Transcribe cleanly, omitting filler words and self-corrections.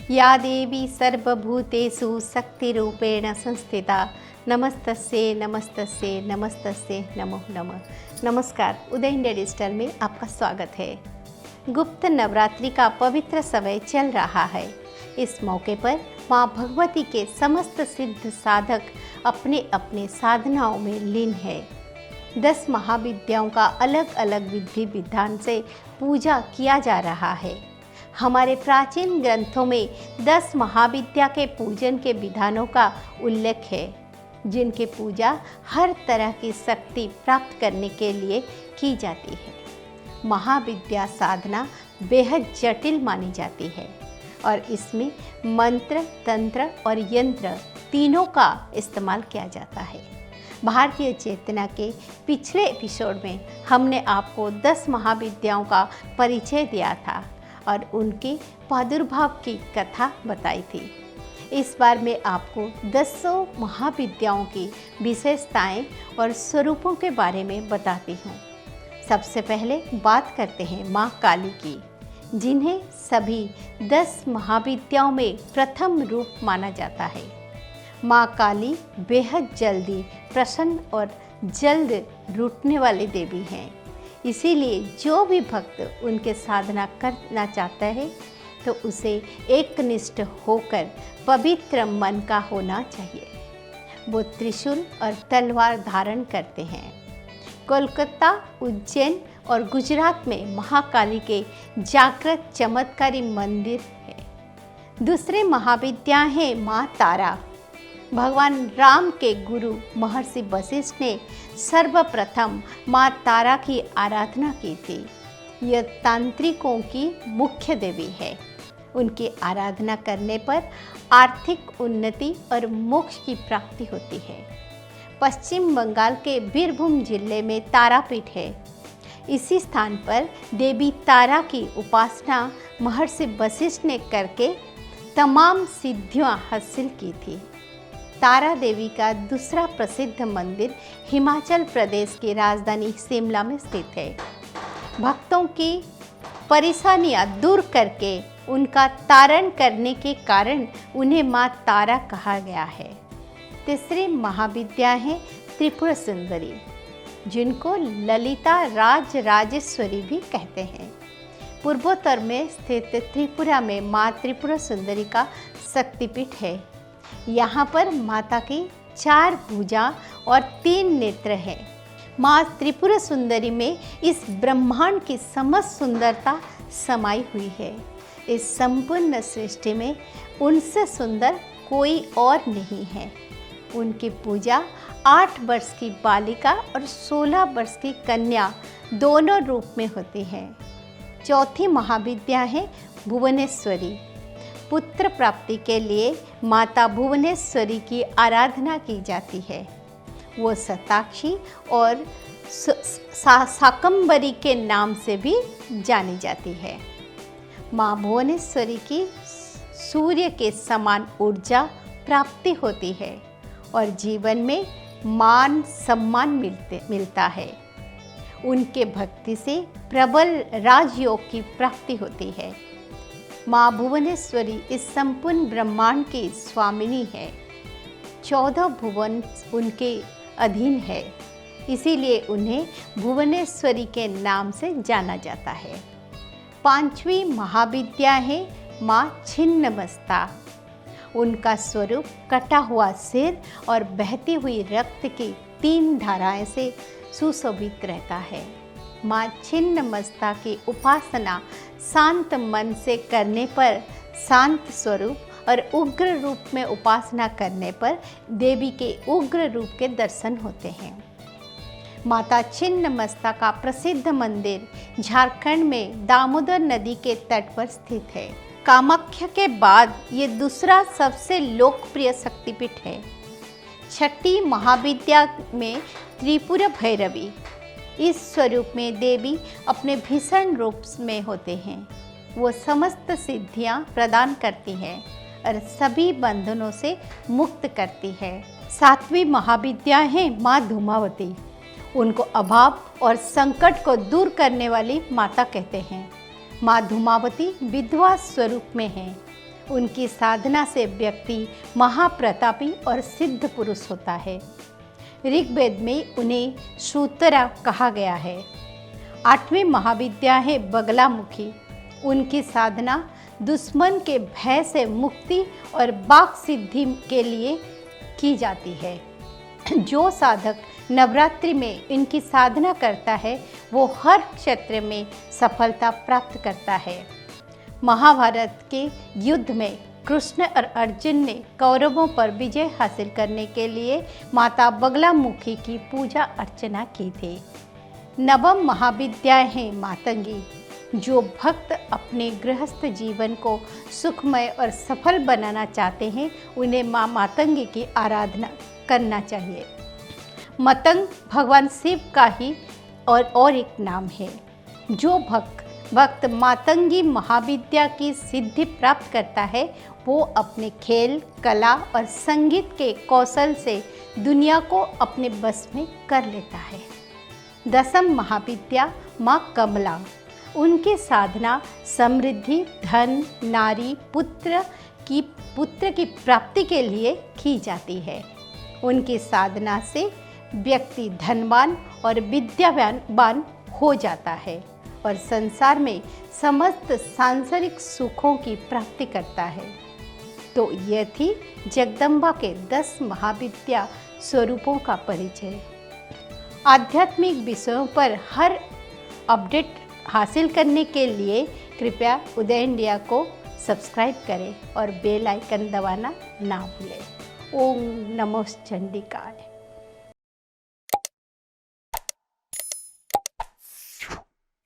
या देवी सर्वभूतेषु शक्तिरूपेण संस्थिता नमस्तस्ये नमस्तस्ये नमस्तस्ये नमो नमः। नमस्कार, उदय इंडिया डिजिटल में आपका स्वागत है। गुप्त नवरात्रि का पवित्र समय चल रहा है। इस मौके पर माँ भगवती के समस्त सिद्ध साधक अपने अपने साधनाओं में लीन है। 10 महाविद्याओं का अलग अलग विधि विधान से पूजा किया जा रहा है। हमारे प्राचीन ग्रंथों में 10 महाविद्या के पूजन के विधानों का उल्लेख है, जिनकी पूजा हर तरह की शक्ति प्राप्त करने के लिए की जाती है। महाविद्या साधना बेहद जटिल मानी जाती है और इसमें मंत्र, तंत्र और यंत्र तीनों का इस्तेमाल किया जाता है। भारतीय चेतना के पिछले एपिसोड में हमने आपको 10 महाविद्याओं का परिचय दिया था और उनके प्रादुर्भाव की कथा बताई थी। इस बार मैं आपको 10 महाविद्याओं की विशेषताएं और स्वरूपों के बारे में बताती हूँ। सबसे पहले बात करते हैं माँ काली की, जिन्हें सभी 10 महाविद्याओं में प्रथम रूप माना जाता है। माँ काली बेहद जल्दी प्रसन्न और जल्द रूठने वाली देवी हैं। इसीलिए जो भी भक्त उनके साधना करना चाहता है तो उसे एकनिष्ठ होकर पवित्र मन का होना चाहिए। वो त्रिशूल और तलवार धारण करते हैं। कोलकाता, उज्जैन और गुजरात में महाकाली के जागृत चमत्कारी मंदिर है। दूसरे महाविद्या है माँ तारा। भगवान राम के गुरु महर्षि वशिष्ठ ने सर्वप्रथम माँ तारा की आराधना की थी। यह तांत्रिकों की मुख्य देवी है। उनकी आराधना करने पर आर्थिक उन्नति और मोक्ष की प्राप्ति होती है। पश्चिम बंगाल के बीरभूम जिले में तारापीठ है। इसी स्थान पर देवी तारा की उपासना महर्षि वशिष्ठ ने करके तमाम सिद्धियां हासिल की थी। तारा देवी का दूसरा प्रसिद्ध मंदिर हिमाचल प्रदेश की राजधानी शिमला में स्थित है। भक्तों की परेशानियां दूर करके उनका तारण करने के कारण उन्हें माँ तारा कहा गया है। तीसरी महाविद्या है त्रिपुरा सुंदरी, जिनको ललिता राज राजेश्वरी भी कहते हैं। पूर्वोत्तर में स्थित त्रिपुरा में माँ त्रिपुरा सुंदरी का शक्तिपीठ है। यहाँ पर माता की 4 भुजा और 3 नेत्र हैं। माँ त्रिपुरा सुंदरी में इस ब्रह्मांड की समस्त सुंदरता समाई हुई है। इस संपूर्ण सृष्टि में उनसे सुंदर कोई और नहीं है। उनकी पूजा 8 वर्ष की बालिका और 16 वर्ष की कन्या दोनों रूप में होती है। चौथी महाविद्या है भुवनेश्वरी। पुत्र प्राप्ति के लिए माता भुवनेश्वरी की आराधना की जाती है। वो शताक्षी और शाकंभरी के नाम से भी जानी जाती है। माँ भुवनेश्वरी की सूर्य के समान ऊर्जा प्राप्ति होती है और जीवन में मान सम्मान मिलता है। उनके भक्ति से प्रबल राजयोग की प्राप्ति होती है। माँ भुवनेश्वरी इस संपूर्ण ब्रह्मांड की स्वामिनी है। 14 भुवन उनके अधीन है, इसीलिए उन्हें भुवनेश्वरी के नाम से जाना जाता है। 5वीं महाविद्या है माँ छिन्नमस्ता। उनका स्वरूप कटा हुआ सिर और बहती हुई रक्त की 3 धाराएं से सुशोभित रहता है। माँ छिन्नमस्ता की उपासना शांत मन से करने पर शांत स्वरूप और उग्र रूप में उपासना करने पर देवी के उग्र रूप के दर्शन होते हैं। माता छिन्नमस्ता का प्रसिद्ध मंदिर झारखंड में दामोदर नदी के तट पर स्थित है। कामाख्या के बाद ये दूसरा सबसे लोकप्रिय शक्तिपीठ है। 6ठी महाविद्या में त्रिपुरा भैरवी। इस स्वरूप में देवी अपने भीषण रूप में होते हैं। वो समस्त सिद्धियां प्रदान करती हैं और सभी बंधनों से मुक्त करती है। 7वीं महाविद्या है माँ धूमावती। उनको अभाव और संकट को दूर करने वाली माता कहते हैं। माँ धूमावती विधवा स्वरूप में हैं। उनकी साधना से व्यक्ति महाप्रतापी और सिद्ध पुरुष होता है। ऋग्वेद में उन्हें शूद्रा कहा गया है। 8वीं महाविद्या है बगलामुखी। उनकी साधना दुश्मन के भय से मुक्ति और वाक सिद्धि के लिए की जाती है। जो साधक नवरात्रि में इनकी साधना करता है वो हर क्षेत्र में सफलता प्राप्त करता है। महाभारत के युद्ध में कृष्ण और अर्जुन ने कौरवों पर विजय हासिल करने के लिए माता बगलामुखी की पूजा अर्चना की थी। नवम महाविद्या है मातंगी। जो भक्त अपने गृहस्थ जीवन को सुखमय और सफल बनाना चाहते हैं उन्हें माँ मातंगी की आराधना करना चाहिए। मतंग भगवान शिव का ही और एक नाम है। जो भक्त मातंगी महाविद्या की सिद्धि प्राप्त करता है वो अपने खेल, कला और संगीत के कौशल से दुनिया को अपने बस में कर लेता है। दसम महाविद्या माँ कमला। उनकी साधना समृद्धि, धन, नारी, पुत्र की प्राप्ति के लिए की जाती है। उनकी साधना से व्यक्ति धनवान और विद्यावान हो जाता है और संसार में समस्त सांसारिक सुखों की प्राप्ति करता है। तो यह थी जगदम्बा के 10 महाविद्या स्वरूपों का परिचय। आध्यात्मिक विषयों पर हर अपडेट हासिल करने के लिए कृपया उदय इंडिया को सब्सक्राइब करें और बेल आइकन दबाना ना भूलें। ओम नमो चंडिकाय।